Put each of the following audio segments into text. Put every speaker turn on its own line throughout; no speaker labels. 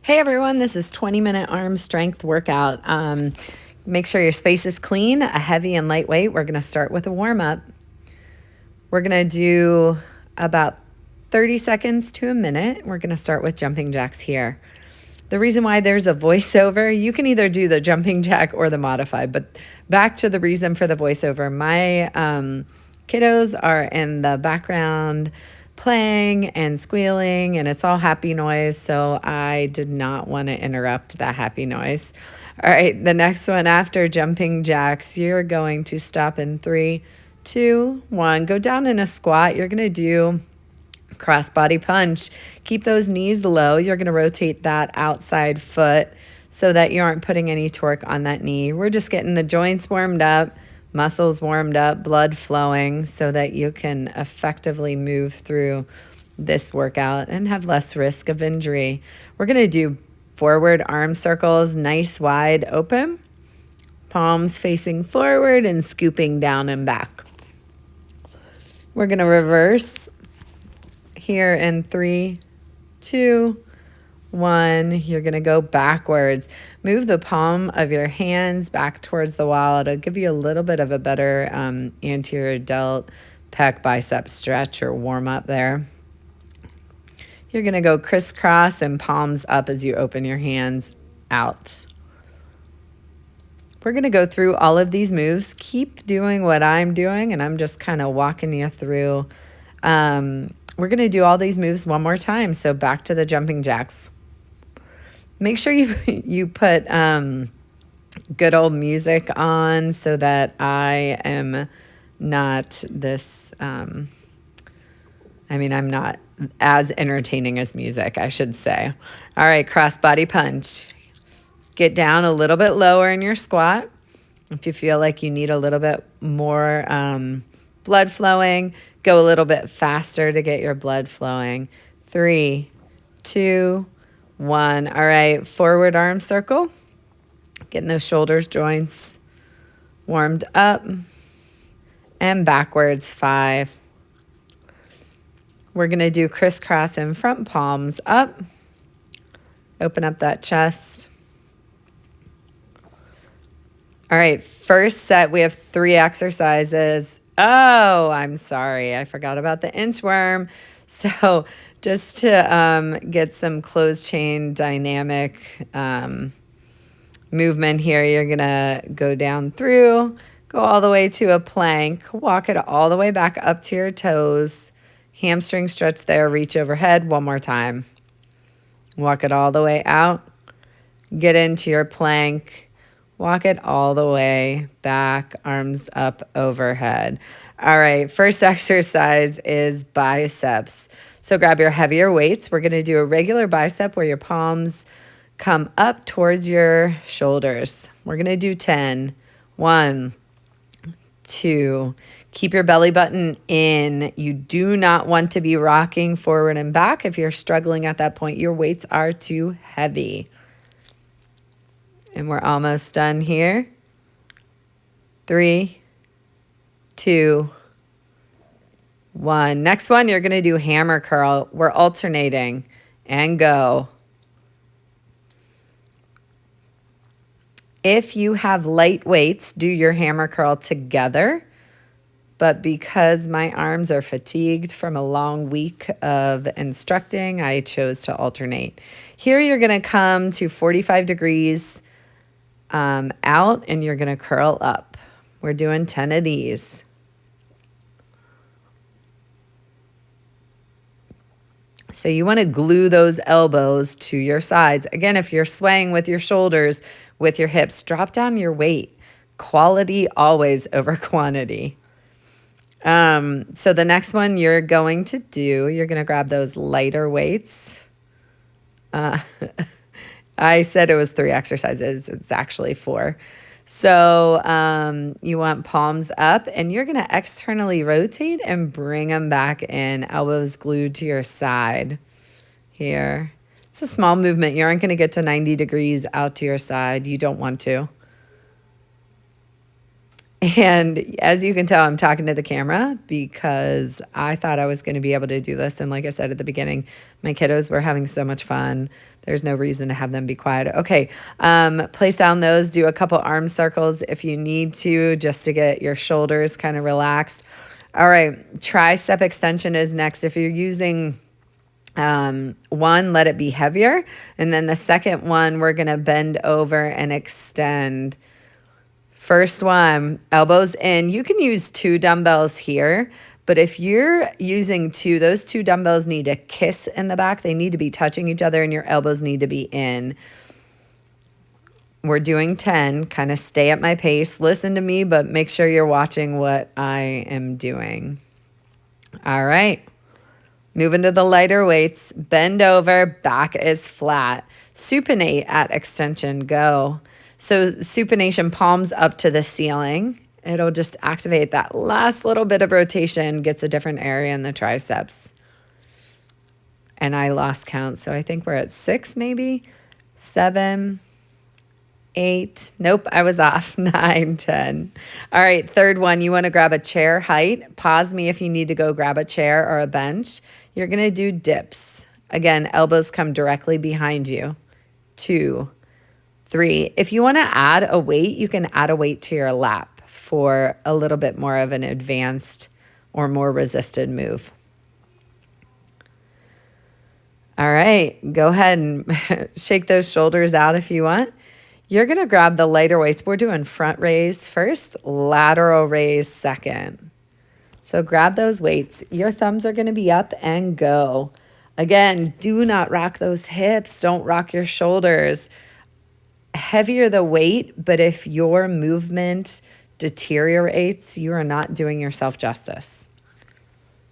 Hey everyone, this is 20-minute arm strength workout. Make sure your space is clean, a heavy and lightweight. We're going to start with a warm up. We're going to do about 30 seconds to a minute. We're going to start with jumping jacks here. The reason why there's a voiceover, you can either do the jumping jack or the modified, but back to the reason for the voiceover. My kiddos are in the background playing and squealing, and it's all happy noise, so I did not want to interrupt that happy noise. All right, the next one after jumping jacks, you're going to stop in 3, 2, 1. Go down in a squat. You're going to do crossbody punch. Keep those knees low. You're going to rotate that outside foot so that you aren't putting any torque on that knee. We're just getting the joints warmed up, muscles warmed up, blood flowing so that you can effectively move through this workout and have less risk of injury. We're going to do forward arm circles, nice wide open, palms facing forward and scooping down and back. We're going to reverse here in 3, 2, 1. You're going to go backwards. Move the palm of your hands back towards the wall. It'll give you a little bit of a better anterior delt, pec, bicep stretch or warm up there. You're going to go crisscross and palms up as you open your hands out. We're going to go through all of these moves. Keep doing what I'm doing, and I'm just kind of walking you through. We're going to do all these moves one more time. So back to the jumping jacks. Make sure you put good old music on so that I am not this, I'm not as entertaining as music, I should say. All right, cross body punch. Get down a little bit lower in your squat. If you feel like you need a little bit more blood flowing, go a little bit faster to get your blood flowing. 3, 2, 1. All right, forward arm circle. Getting those shoulders joints warmed up. And backwards, 5. We're going to do crisscross and front palms up. Open up that chest. All right, first set, we have 3 exercises. Oh, I'm sorry. I forgot about the inchworm. So just to get some closed chain dynamic movement here, you're going to go down through, go all the way to a plank, walk it all the way back up to your toes, hamstring stretch there, reach overhead one more time. Walk it all the way out, get into your plank, walk it all the way back, arms up overhead. All right, first exercise is biceps. So grab your heavier weights. We're going to do a regular bicep where your palms come up towards your shoulders. We're going to do 10. 1, 2. Keep your belly button in. You do not want to be rocking forward and back. If you're struggling at that point, your weights are too heavy. And we're almost done here. 3, 2, 1. Next one, you're going to do hammer curl. We're alternating and go. If you have light weights, do your hammer curl together. But because my arms are fatigued from a long week of instructing, I chose to alternate. Here you're going to come to 45 degrees out, and you're going to curl up. We're doing 10 of these. So you want to glue those elbows to your sides. Again, if you're swaying with your shoulders, with your hips, drop down your weight. Quality always over quantity. So the next one you're going to do, you're going to grab those lighter weights. I said it was 3 exercises. It's actually 4. So you want palms up, and you're going to externally rotate and bring them back in, elbows glued to your side here. It's a small movement. You aren't going to get to 90 degrees out to your side. You don't want to. And as you can tell, I'm talking to the camera because I thought I was going to be able to do this. And like I said at the beginning, my kiddos were having so much fun. There's no reason to have them be quiet. Okay, place down those, do a couple arm circles if you need to, just to get your shoulders kind of relaxed. All right, tricep extension is next. If you're using one, let it be heavier. And then the second one, we're going to bend over and extend. First one, elbows in. You can use 2 dumbbells here, but if you're using 2, those 2 dumbbells need to kiss in the back. They need to be touching each other and your elbows need to be in. We're doing 10. Kind of stay at my pace. Listen to me, but make sure you're watching what I am doing. All right. Moving to the lighter weights. Bend over, back is flat. Supinate at extension, go. So supination, palms up to the ceiling. It'll just activate that last little bit of rotation, gets a different area in the triceps. And I lost count, so I think we're at 6 maybe, 7, 8. Nope, I was off. 9, 10. All right, third one, you want to grab a chair height. Pause me if you need to go grab a chair or a bench. You're going to do dips. Again, elbows come directly behind you. 2, 3. If you want to add a weight, you can add a weight to your lap for a little bit more of an advanced or more resisted move. All right, go ahead and shake those shoulders out if you want. You're going to grab the lighter weights. We're doing front raise first, lateral raise second. So grab those weights. Your thumbs are going to be up and go. Again, do not rock those hips. Don't rock your shoulders. Heavier the weight, but if your movement deteriorates, you are not doing yourself justice.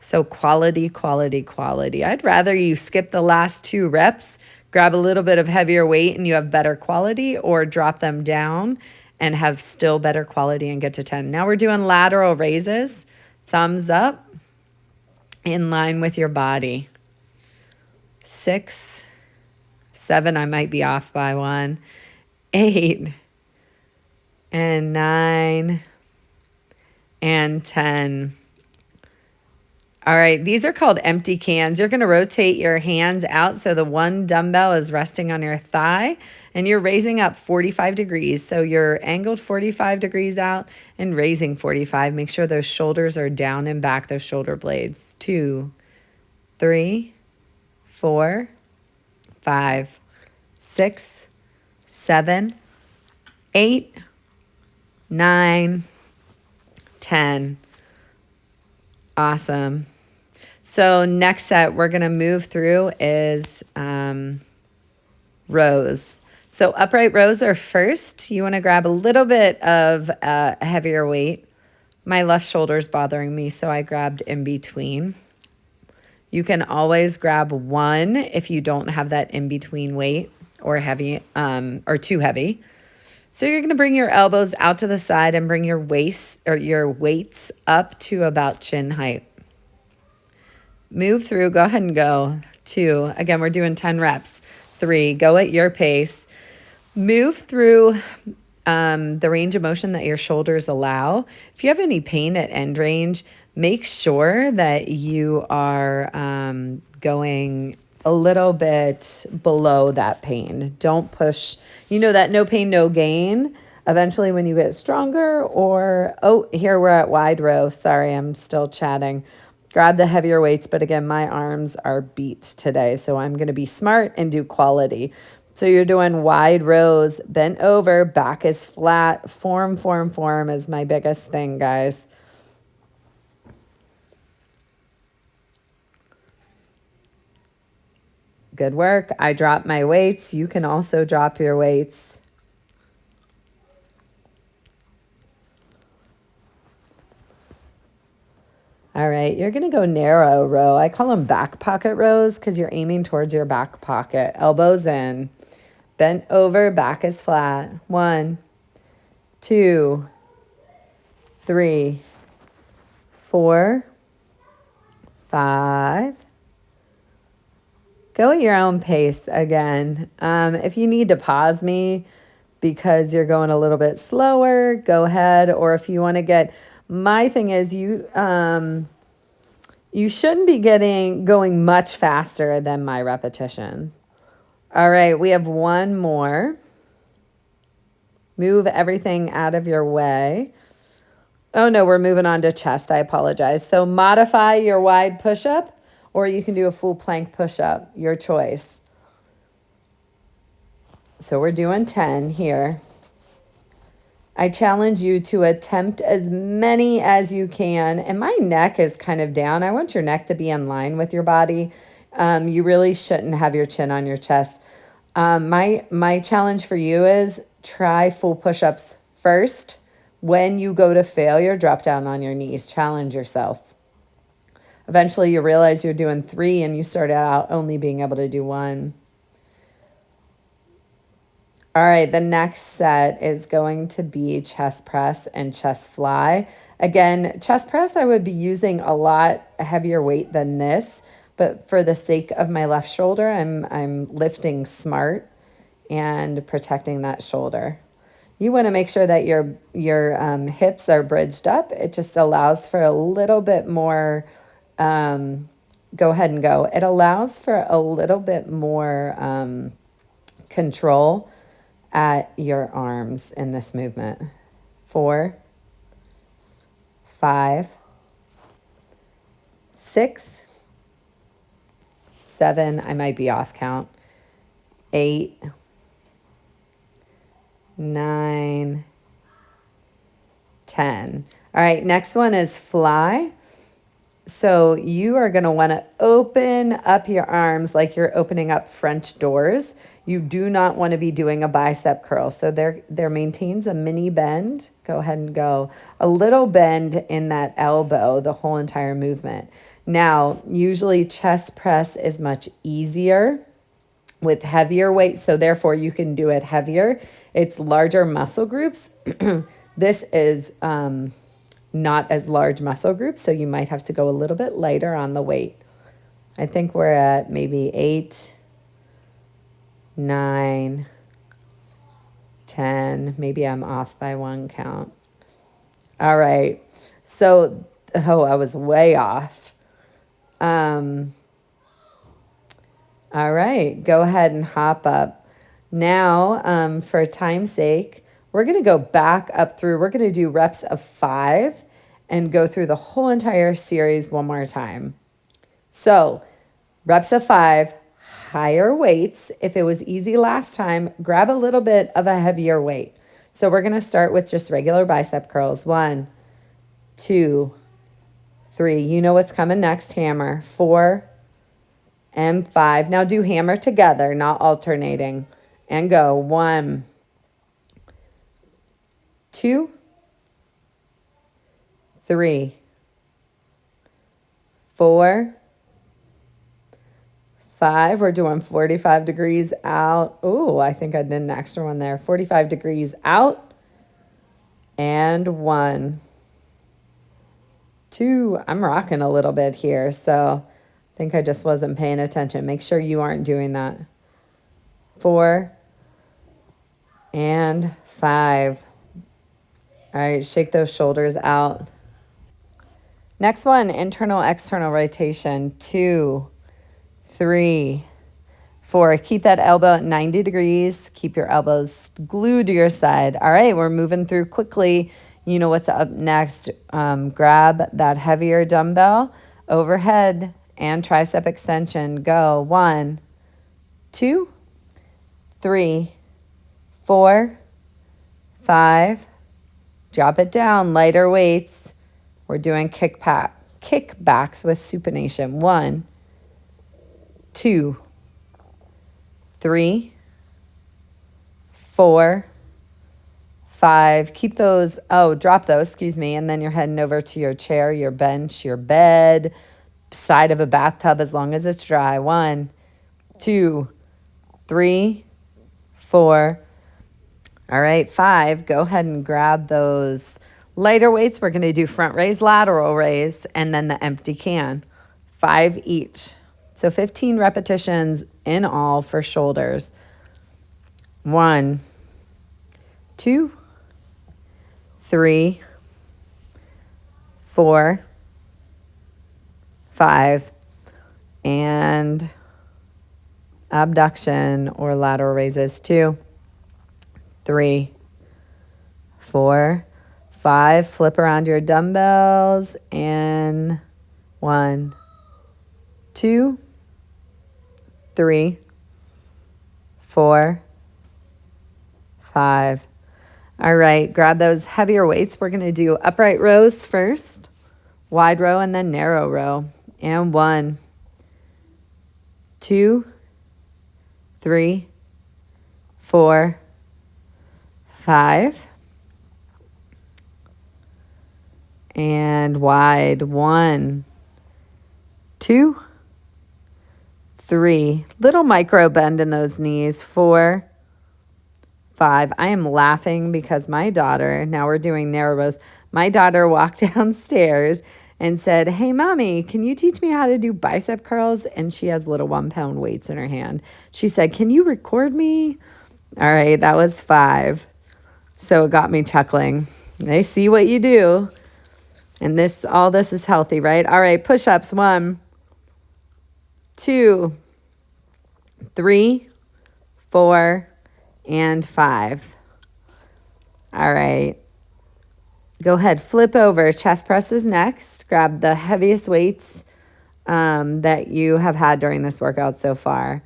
So quality, quality, quality. I'd rather you skip the last 2 reps, grab a little bit of heavier weight and you have better quality, or drop them down and have still better quality and get to 10. Now we're doing lateral raises, thumbs up, in line with your body. 6, 7, I might be off by 1. 8 and 9 and 10. All right, these are called empty cans. You're going to rotate your hands out so the one dumbbell is resting on your thigh and you're raising up 45 degrees. So you're angled 45 degrees out and raising 45. Make sure those shoulders are down and back, those shoulder blades. 2, 3, 4, 5, 6, 7, 8, 9, 10. Awesome. So next set we're going to move through is rows. So upright rows are first. You want to grab a little bit of a heavier weight. My left shoulder is bothering me, so I grabbed in between. You can always grab 1 if you don't have that in-between weight or heavy or too heavy. So you're going to bring your elbows out to the side and bring your waist or your weights up to about chin height. Move through, go ahead and go. 2, again, we're doing 10 reps. 3, go at your pace. Move through the range of motion that your shoulders allow. If you have any pain at end range, make sure that you are going a little bit below that pain. Don't push, that no pain, no gain. Eventually when you get stronger here we're at wide row. Sorry, I'm still chatting. Grab the heavier weights, but again, my arms are beat today, so I'm going to be smart and do quality. So you're doing wide rows, bent over, back is flat, form is my biggest thing, guys. Good work. I dropped my weights. You can also drop your weights. All right, you're going to go narrow row. I call them back pocket rows because you're aiming towards your back pocket. Elbows in. Bent over, back is flat. 1, 2, 3, 4, 5. Go at your own pace again. If you need to pause me, because you're going a little bit slower, go ahead. Or if you want to get, my thing is you shouldn't be going much faster than my repetition. All right, we have one more. Move everything out of your way. Oh no, we're moving on to chest. I apologize. So modify your wide push-up, or you can do a full plank push-up, your choice. So we're doing 10 here. I challenge you to attempt as many as you can. And my neck is kind of down. I want your neck to be in line with your body. You really shouldn't have your chin on your chest. My challenge for you is try full push-ups first. When you go to failure, drop down on your knees. Challenge yourself. Eventually, you realize you're doing 3 and you start out only being able to do 1. All right, the next set is going to be chest press and chest fly. Again, chest press, I would be using a lot heavier weight than this, but for the sake of my left shoulder, I'm lifting smart and protecting that shoulder. You want to make sure that your hips are bridged up. It just allows for a little bit more, go ahead and go. It allows for a little bit more control at your arms in this movement. 4, 5, 6, 7, I might be off count, 8, 9, 10. All right, next one is fly. So you are going to want to open up your arms like you're opening up French doors. You do not want to be doing a bicep curl. So there maintains a mini bend. Go ahead and go. A little bend in that elbow, the whole entire movement. Now, usually chest press is much easier with heavier weight, so therefore you can do it heavier. It's larger muscle groups. This is not as large muscle groups, so you might have to go a little bit lighter on the weight. I think we're at maybe 8, 9, 10. Maybe I'm off by 1 count. All right. So, I was way off. All right. Go ahead and hop up. Now, for time's sake, we're going to go back up through. We're going to do reps of 5 and go through the whole entire series one more time. So, reps of 5, higher weights. If it was easy last time, grab a little bit of a heavier weight. So we're going to start with just regular bicep curls. 1, 2, 3. You know what's coming next. Hammer. 4 and 5. Now do hammer together, not alternating. And go. 1, 2, 3, 4, 5. We're doing 45 degrees out. Oh, I think I did an extra one there. 45 degrees out. And 1, 2. I'm rocking a little bit here, so I think I just wasn't paying attention. Make sure you aren't doing that. 4 and 5. All right, shake those shoulders out. Next one, internal, external rotation. 2, 3, 4. Keep that elbow at 90 degrees. Keep your elbows glued to your side. All right, we're moving through quickly. You know what's up next. Grab that heavier dumbbell overhead and tricep extension. Go. 1, 2, 3, 4, 5. Drop it down. Lighter weights. We're doing kickbacks with supination. 1, 2, 3, 4, 5. Keep those. Oh, drop those. Excuse me. And then you're heading over to your chair, your bench, your bed, side of a bathtub as long as it's dry. 1, 2, 3, 4. All right, 5. Go ahead and grab those lighter weights. We're going to do front raise, lateral raise, and then the empty can. 5 each. So 15 repetitions in all for shoulders. 1, 2, 3, 4, 5, and abduction or lateral raises. 2, 3, 4, 5. Flip around your dumbbells and 1, 2, 3, 4, 5. All right, grab those heavier weights. We're going to do upright rows first, wide row, and then narrow row. And 1, 2, 3, 4, 5. And wide. 1, 2, 3. Little micro bend in those knees. 4, 5. I am laughing because my daughter, now we're doing narrow rows. My daughter walked downstairs and said, "Hey, mommy, can you teach me how to do bicep curls?" And she has little 1-pound weights in her hand. She said, "Can you record me?" All right, that was 5. So it got me chuckling. They see what you do. And all this is healthy, right? All right, push-ups. 1, 2, 3, 4, and 5. All right. Go ahead, flip over. Chest presses next. Grab the heaviest weights that you have had during this workout so far.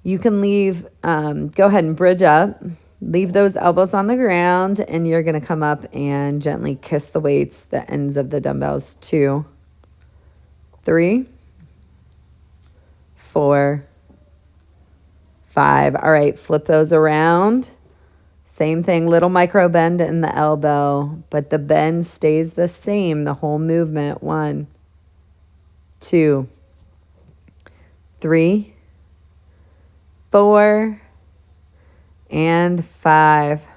You can leave, go ahead and bridge up. Leave those elbows on the ground, and you're going to come up and gently kiss the weights, the ends of the dumbbells. 2, 3, 4, 5. All right, flip those around. Same thing, little micro bend in the elbow, but the bend stays the same the whole movement. 1, 2, 3, 4, and 5.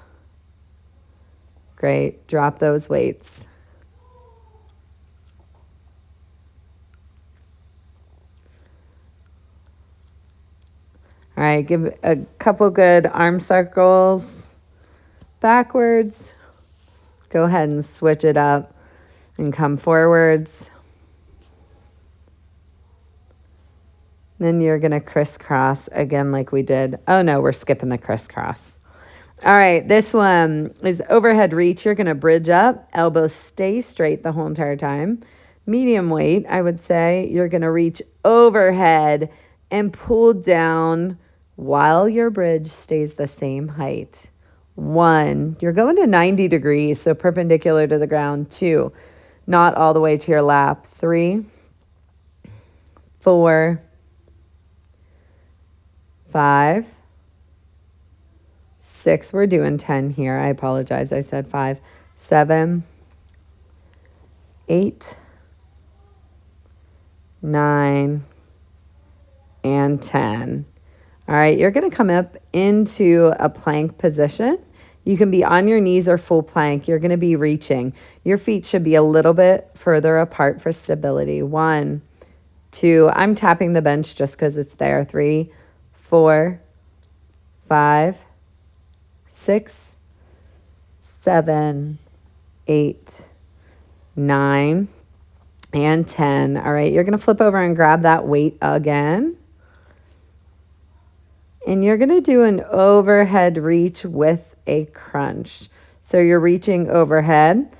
Great. Drop those weights. All right, give a couple good arm circles backwards. Go ahead and switch it up and come forwards. Then you're going to crisscross again like we did. Oh, no, we're skipping the crisscross. All right, this one is overhead reach. You're going to bridge up. Elbows stay straight the whole entire time. Medium weight, I would say. You're going to reach overhead and pull down while your bridge stays the same height. 1, you're going to 90 degrees, so perpendicular to the ground. 2, not all the way to your lap. 3, 4, 5, 6. We're doing 10 here. I apologize. I said 5. 7, 8, 9, and 10. All right, you're going to come up into a plank position. You can be on your knees or full plank. You're going to be reaching. Your feet should be a little bit further apart for stability. 1, 2. I'm tapping the bench just because it's there. 3, 4, 5, 6, 7, 8, 9, and 10. All right, you're going to flip over and grab that weight again. And you're going to do an overhead reach with a crunch. So you're reaching overhead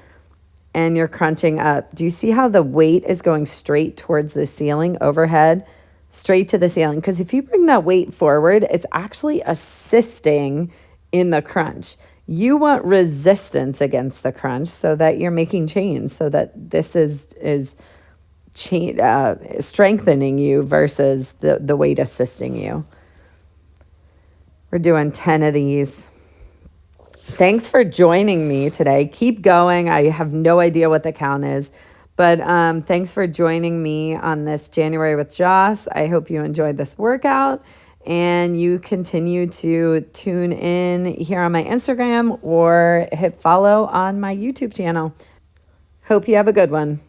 and you're crunching up. Do you see how the weight is going straight towards the ceiling, overhead, straight to the ceiling? Because if you bring that weight forward, it's actually assisting in the crunch. You want resistance against the crunch so that you're making change, so that this is strengthening you versus the weight assisting you. We're doing 10 of these. Thanks for joining me today. Keep going. I have no idea what the count is, but thanks for joining me on this January with Joss. I hope you enjoyed this workout and you continue to tune in here on my Instagram or hit follow on my YouTube channel. Hope you have a good one.